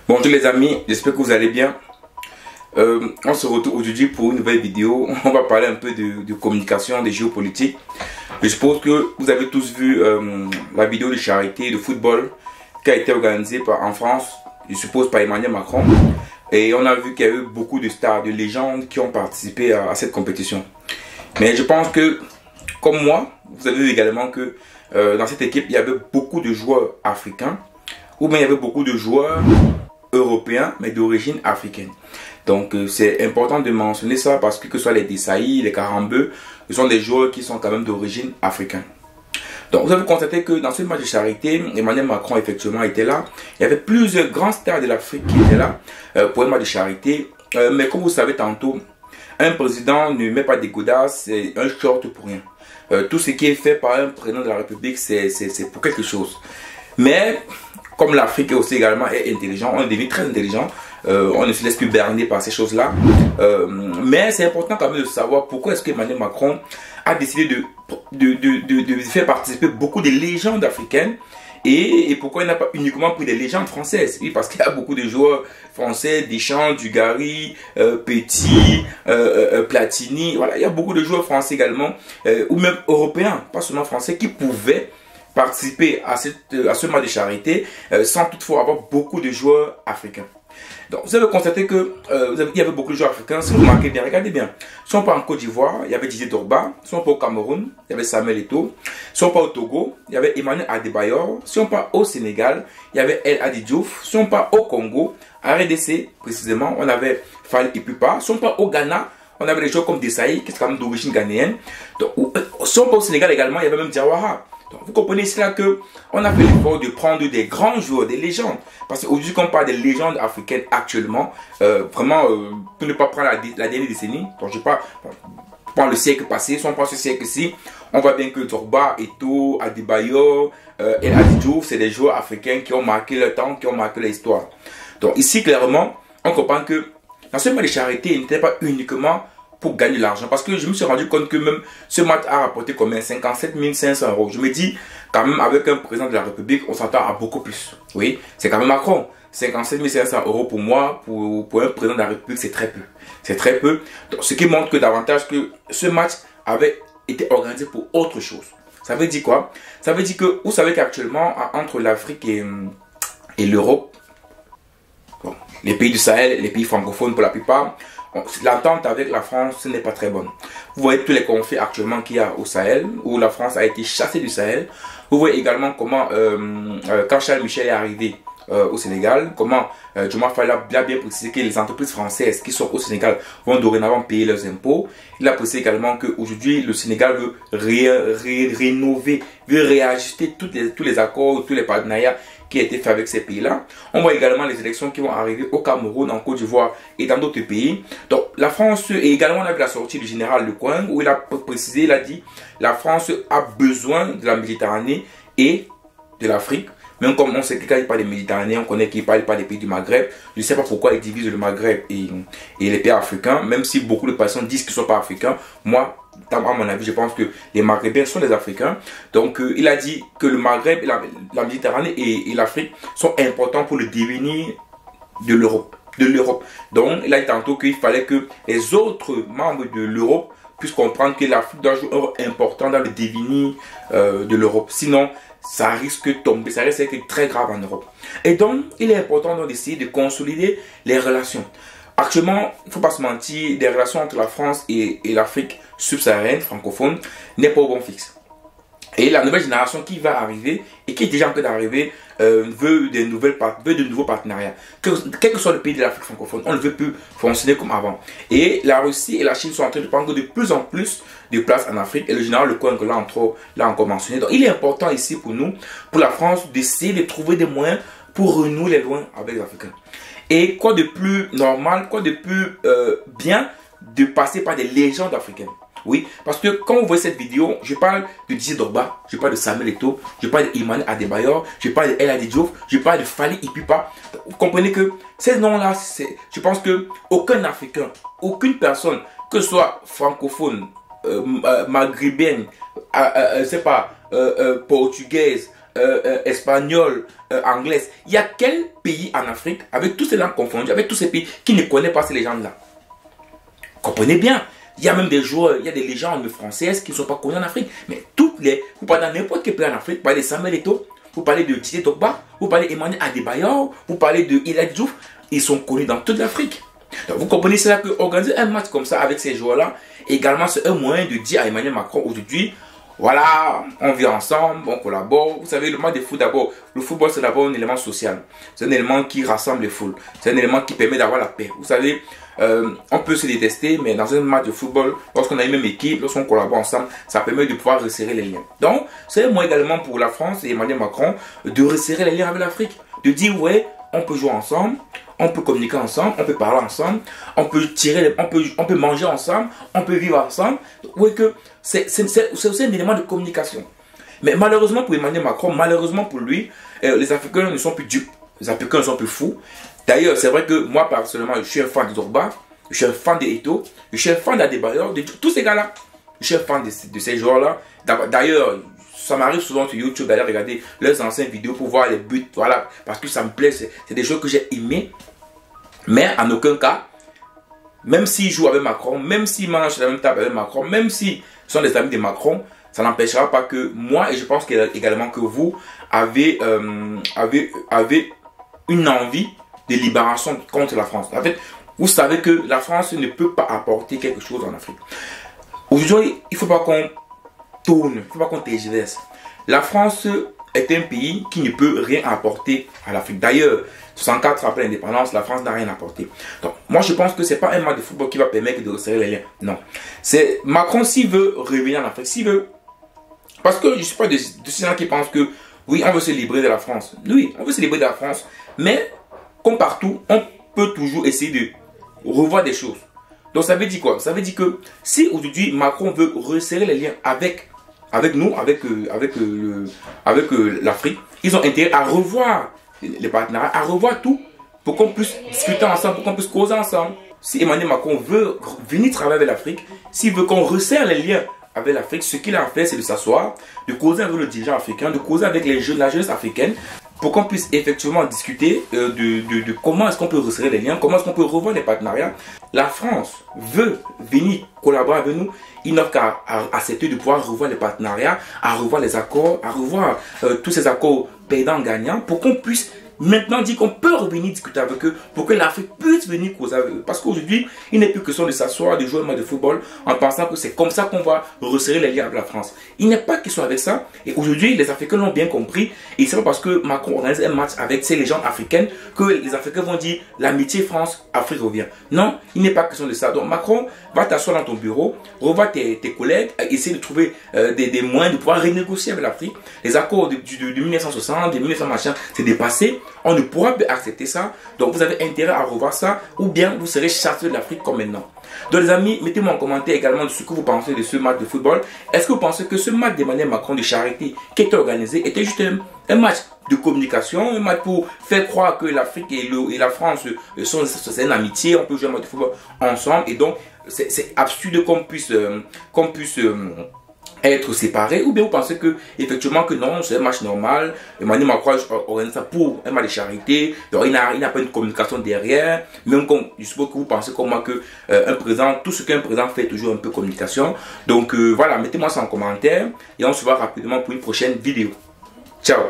Bonjour les amis, j'espère que vous allez bien. On se retrouve aujourd'hui pour une nouvelle vidéo. On va parler un peu de communication, de géopolitique. Je suppose que vous avez tous vu la vidéo de charité de football qui a été organisée en France, je suppose par Emmanuel Macron. Et on a vu qu'il y a eu beaucoup de stars, de légendes qui ont participé à cette compétition. Mais je pense que, comme moi, vous avez vu également que dans cette équipe, il y avait beaucoup de joueurs africains, ou bien il y avait beaucoup de joueurs européens, mais d'origine africaine. Donc c'est important de mentionner ça parce que ce soit les Desailly, les Karambeu, ce sont des joueurs qui sont quand même d'origine africaine. Donc vous avez constaté que dans ce match de charité, Emmanuel Macron effectivement était là. Il y avait plusieurs grands stars de l'Afrique qui étaient là pour un match de charité. Mais comme vous savez tantôt, un président ne met pas des godasses et un short pour rien. Tout ce qui est fait par un président de la République, c'est pour quelque chose. Mais comme l'Afrique aussi également est intelligent, on est devenu très intelligent, on ne se laisse plus berner par ces choses-là. Mais c'est important quand même de savoir pourquoi est-ce qu'Emmanuel Macron a décidé de faire participer beaucoup de légendes africaines et pourquoi il n'a pas uniquement pris des légendes françaises. Oui, parce qu'il y a beaucoup de joueurs français, Deschamps, Dugarry, Petit, Platini, voilà, il y a beaucoup de joueurs français également, ou même européens, pas seulement français, qui pouvaient participer à ce match de charité sans toutefois avoir beaucoup de joueurs africains. Donc vous avez constaté que il y avait beaucoup de joueurs africains. Si vous remarquez bien, regardez bien. Si on part en Côte d'Ivoire, il y avait Didier Drogba. Si on part au Cameroun, il y avait Samuel Eto'o. Si on part au Togo, il y avait Emmanuel Adebayor. Si on part au Sénégal, il y avait El Hadji Diouf. Si on part au Congo, à RDC précisément, on avait Fall Ipupa. Si on part au Ghana, on avait des joueurs comme Desailly, qui sont quand même d'origine ghanéenne. Donc, si on part au Sénégal également, il y avait même Diawara. Donc, vous comprenez ici là que on a fait l'effort de prendre des grands joueurs, des légendes. Parce qu'aujourd'hui, quand on parle des légendes africaines actuellement, vraiment, pour ne pas prendre la dernière décennie, donc je parle le siècle passé, si on prend ce siècle-ci, on voit bien que Drogba, Eto'o, Adebayor, El Hadji Diouf, c'est des joueurs africains qui ont marqué le temps, qui ont marqué l'histoire. Donc ici, clairement, on comprend que dans ce match de charité, il n'était pas uniquement pour gagner de l'argent. Parce que je me suis rendu compte que même ce match a rapporté combien? 57 500 euros. Je me dis, quand même, avec un président de la République, on s'attend à beaucoup plus. Oui, c'est quand même Macron. 57 500 euros pour moi, pour un président de la République, c'est très peu. C'est très peu. Donc, ce qui montre que davantage que ce match avait été organisé pour autre chose. Ça veut dire quoi? Ça veut dire que, vous savez qu'actuellement, entre l'Afrique et l'Europe, bon, les pays du Sahel, les pays francophones pour la plupart, l'entente avec la France, ce n'est pas très bonne. Vous voyez tous les conflits actuellement qu'il y a au Sahel, où la France a été chassée du Sahel. Vous voyez également comment, quand Charles Michel est arrivé au Sénégal, comment Diomaye Faye a bien précisé que les entreprises françaises qui sont au Sénégal vont dorénavant payer leurs impôts. Il a précisé également qu'aujourd'hui, le Sénégal veut rénover, veut réajuster tous les accords, tous les partenariats qui a été fait avec ces pays-là. On voit également les élections qui vont arriver au Cameroun, en Côte d'Ivoire et dans d'autres pays. Donc la France, et également on a vu la sortie du général Lecointre où il a précisé, il a dit, la France a besoin de la Méditerranée et de l'Afrique. Même comme on sait que quand il parle des Méditerranéens, on connaît qu'il ne parle pas des pays du Maghreb. Je ne sais pas pourquoi il divise le Maghreb et les pays africains, même si beaucoup de personnes disent qu'ils ne sont pas africains. Moi, à mon avis, je pense que les Maghrébiens sont des Africains. Donc, il a dit que le Maghreb, la Méditerranée et l'Afrique sont importants pour le devenir de l'Europe. Donc, il a dit tantôt qu'il fallait que les autres membres de l'Europe puissent comprendre que l'Afrique doit jouer un rôle important dans le devenir de l'Europe. Sinon, ça risque de tomber, ça risque d'être très grave en Europe. Et donc, il est important d'essayer de consolider les relations. Actuellement, il ne faut pas se mentir, des relations entre la France et l'Afrique subsaharienne, francophone, n'est pas au bon fixe. Et la nouvelle génération qui va arriver, et qui est déjà en train d'arriver, veut de nouveaux partenariats. Quel que soit le pays de l'Afrique francophone, on ne veut plus fonctionner comme avant. Et la Russie et la Chine sont en train de prendre de plus en plus de place en Afrique. Et le général Lecointre l'a encore mentionné. Donc il est important ici pour nous, pour la France, d'essayer de trouver des moyens pour renouer les liens avec les Africains. Et quoi de plus normal, quoi de plus bien de passer par des légendes africaines. Oui, parce que quand vous voyez cette vidéo, je parle de Didier Drogba, je parle de Samuel Eto'o, je parle d'Emmanuel Adebayor, je parle de El Hadji Diouf, je parle de Fall Ipupa. Vous comprenez que ces noms-là, je pense que aucun Africain, aucune personne, que ce soit francophone, maghrébine, je sais pas, portugaise, espagnole, anglaise. Il y a quel pays en Afrique, avec tous ces langues confondues, avec tous ces pays qui ne connaissent pas ces légendes-là? Comprenez bien. Il y a même des joueurs, il y a des légendes françaises qui ne sont pas connues en Afrique. Mais vous parlez dans n'importe quel pays en Afrique, vous parlez de Samuel Eto'o, vous parlez de Tite Togba, vous parlez d'Emmanuel Adebayor, vous parlez de Ila Diouf, ils sont connus dans toute l'Afrique. Donc vous comprenez cela que organiser un match comme ça avec ces joueurs-là, également c'est un moyen de dire à Emmanuel Macron aujourd'hui, voilà, on vit ensemble, on collabore. Vous savez, le match de foot d'abord, le football c'est d'abord un élément social. C'est un élément qui rassemble les foules. C'est un élément qui permet d'avoir la paix. Vous savez, on peut se détester, mais dans un match de football, lorsqu'on a une même équipe, lorsqu'on collabore ensemble, ça permet de pouvoir resserrer les liens. Donc, c'est un moyen également pour la France et Emmanuel Macron de resserrer les liens avec l'Afrique. De dire, ouais, on peut jouer ensemble, on peut communiquer ensemble, on peut parler ensemble, on peut on peut manger ensemble, on peut vivre ensemble. Oui, que c'est aussi un élément de communication. Mais malheureusement pour Emmanuel Macron, malheureusement pour lui, les Africains ne sont plus dupes, les Africains ne sont plus fous. D'ailleurs, c'est vrai que moi, personnellement, je suis un fan de Drogba, je suis un fan d'Eto'o, je suis un fan d'Adebayor, de tous ces gars-là. Je suis un fan de ces joueurs-là. D'ailleurs, ça m'arrive souvent sur YouTube d'aller regarder leurs anciennes vidéos pour voir les buts, voilà, parce que ça me plaît, c'est des jeux que j'ai aimés. Mais en aucun cas, même s'ils jouent avec Macron, même s'ils mangent sur la même table avec Macron, même s'ils sont des amis de Macron, ça n'empêchera pas que moi, et je pense également que vous, avez une envie de libération contre la France. En fait, vous savez que la France ne peut pas apporter quelque chose en Afrique. Aujourd'hui, il ne faut pas qu'on tourne, il ne faut pas qu'on tergiverse. La France est un pays qui ne peut rien apporter à l'Afrique. D'ailleurs, 64 après l'indépendance, la France n'a rien apporté. Donc, moi, je pense que ce n'est pas un match de football qui va permettre de resserrer les liens. Non. C'est Macron, s'il veut revenir en Afrique, s'il veut. Parce que je ne suis pas de ces gens qui pensent que, oui, on veut se libérer de la France. Oui, on veut se libérer de la France. Mais, comme partout, on peut toujours essayer de revoir des choses. Donc, ça veut dire quoi? Ça veut dire que si aujourd'hui, Macron veut resserrer les liens avec nous, avec l'Afrique, ils ont intérêt à revoir les partenariats, à revoir tout pour qu'on puisse discuter ensemble, pour qu'on puisse causer ensemble. Si Emmanuel Macron veut venir travailler avec l'Afrique, s'il veut qu'on resserre les liens avec l'Afrique, ce qu'il a à faire, c'est de s'asseoir, de causer avec le dirigeant africain, de causer avec la jeunesse africaine, pour qu'on puisse effectivement discuter de comment est-ce qu'on peut resserrer les liens, comment est-ce qu'on peut revoir les partenariats. La France veut venir collaborer avec nous, il n'a qu'à accepter de pouvoir revoir les partenariats, à revoir les accords, à revoir tous ces accords perdants-gagnants, pour qu'on puisse maintenant dire qu'on peut revenir discuter avec eux, pour que l'Afrique puisse venir causer avec eux. Parce qu'aujourd'hui, il n'est plus question de s'asseoir, de jouer un match de football en pensant que c'est comme ça qu'on va resserrer les liens avec la France. Il n'est pas question avec ça. Et aujourd'hui, les Africains l'ont bien compris. Et c'est pas parce que Macron organise un match avec ces légendes africaines que les Africains vont dire l'amitié France-Afrique revient. Non, il n'est pas question de ça. Donc Macron, va t'asseoir dans ton bureau, revois tes collègues, essayer de trouver des moyens de pouvoir renégocier avec l'Afrique. Les accords de 1960, de 1900 machin, c'est dépassé. On ne pourra plus accepter ça. Donc vous avez intérêt à revoir ça, ou bien vous serez chassé de l'Afrique comme maintenant. Donc les amis, mettez-moi en commentaire également de ce que vous pensez de ce match de football. Est-ce que vous pensez que ce match d'Emmanuel Macron de charité qui était organisé était juste un match de communication, un match pour faire croire que l'Afrique et la France c'est une amitié, on peut jouer un match de football ensemble, et donc c'est absurde qu'on puisse être séparés, ou bien vous pensez que effectivement que non, c'est un match normal, Emmanuel Macron organise ça pour un match de charité, donc il n'a pas une communication derrière, même comme je suppose que vous pensez comme moi que un président, tout ce qu'un président fait toujours un peu communication. Donc voilà, mettez-moi ça en commentaire et on se voit rapidement pour une prochaine vidéo. Ciao.